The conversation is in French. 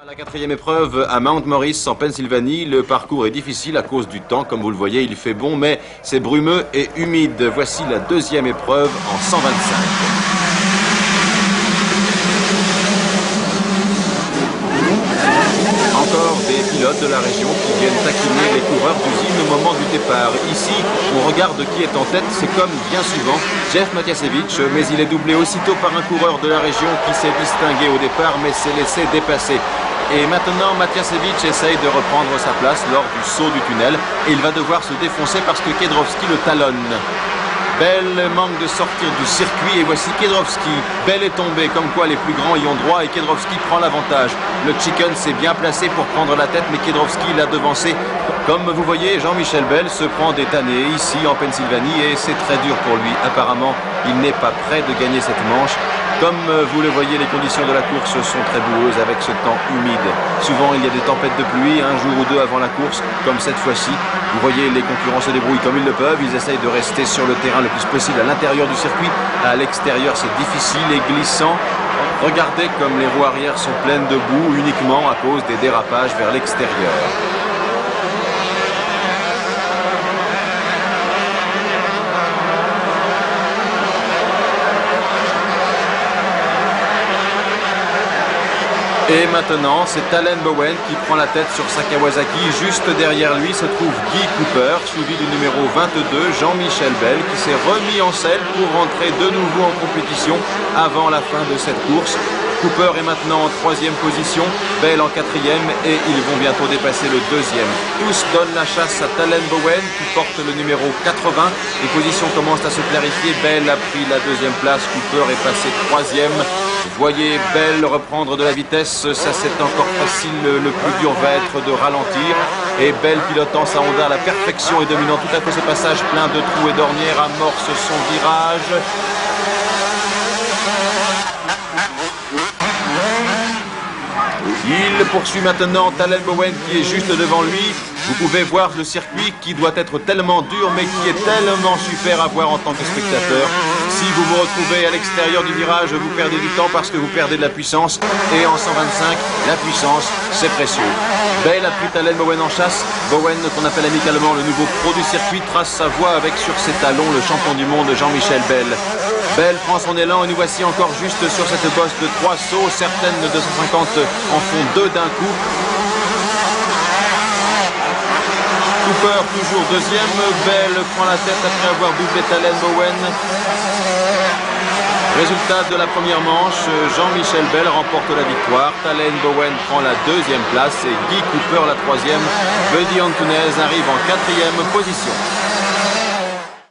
La quatrième épreuve à Mount Morris en Pennsylvanie, le parcours est difficile à cause du temps. Comme vous le voyez, il fait bon, mais c'est brumeux et humide. Voici la deuxième épreuve en 125. Encore des pilotes de la région qui viennent taquiner les coureurs d'usine au moment du départ. Ici, on regarde qui est en tête, c'est comme bien souvent Jeff Matiasevich, mais il est doublé aussitôt par un coureur de la région qui s'est distingué au départ mais s'est laissé dépasser. Et maintenant, Matiasevich essaye de reprendre sa place lors du saut du tunnel et il va devoir se défoncer parce que Kedrowski le talonne. Bell manque de sortir du circuit et voici Kedrowski. Bell est tombé, comme quoi les plus grands y ont droit et Kedrowski prend l'avantage. Le Chicken s'est bien placé pour prendre la tête, mais Kedrowski l'a devancé. Comme vous voyez, Jean-Michel Bell se prend des tannées ici en Pennsylvanie et c'est très dur pour lui. Apparemment, il n'est pas prêt de gagner cette manche. Comme vous le voyez, les conditions de la course sont très boueuses avec ce temps humide. Souvent, il y a des tempêtes de pluie un jour ou deux avant la course, comme cette fois-ci. Vous voyez, les concurrents se débrouillent comme ils le peuvent. Ils essayent de rester sur le terrain le plus possible à l'intérieur du circuit. À l'extérieur, c'est difficile et glissant. Regardez comme les roues arrière sont pleines de boue uniquement à cause des dérapages vers l'extérieur. Et maintenant, c'est Allen Bowen qui prend la tête sur sa Kawasaki. Juste derrière lui se trouve Guy Cooper, suivi du numéro 22, Jean-Michel Bell, qui s'est remis en selle pour rentrer de nouveau en compétition avant la fin de cette course. Cooper est maintenant en troisième position, Bell en quatrième et ils vont bientôt dépasser le deuxième. Tous donnent la chasse à Allen Bowen qui porte le numéro 80. Les positions commencent à se clarifier. Bell a pris la deuxième place, Cooper est passé troisième. Vous voyez Bell reprendre de la vitesse, ça c'est encore facile, le plus dur va être de ralentir. Et Bell pilotant sa Honda à la perfection et dominant tout à fait ce passage plein de trous et d'ornières, amorce son virage. Il poursuit maintenant Allen Bowen qui est juste devant lui. Vous pouvez voir le circuit qui doit être tellement dur mais qui est tellement super à voir en tant que spectateur. Si vous vous retrouvez à l'extérieur du virage, vous perdez du temps parce que vous perdez de la puissance. Et en 125, la puissance, c'est précieux. Bell a pris Allen Bowen en chasse. Bowen, qu'on appelle amicalement le nouveau pro du circuit, trace sa voie avec sur ses talons le champion du monde Jean-Michel Bell. Bell prend son élan et nous voici encore juste sur cette bosse de 3 sauts. Certaines 250 en font 2 d'un coup. Cooper toujours deuxième. Bell prend la tête après avoir doublé Allen Bowen. Résultat de la première manche, Jean-Michel Bell remporte la victoire. Allen Bowen prend la deuxième place et Guy Cooper la troisième. Buddy Antunez arrive en quatrième position.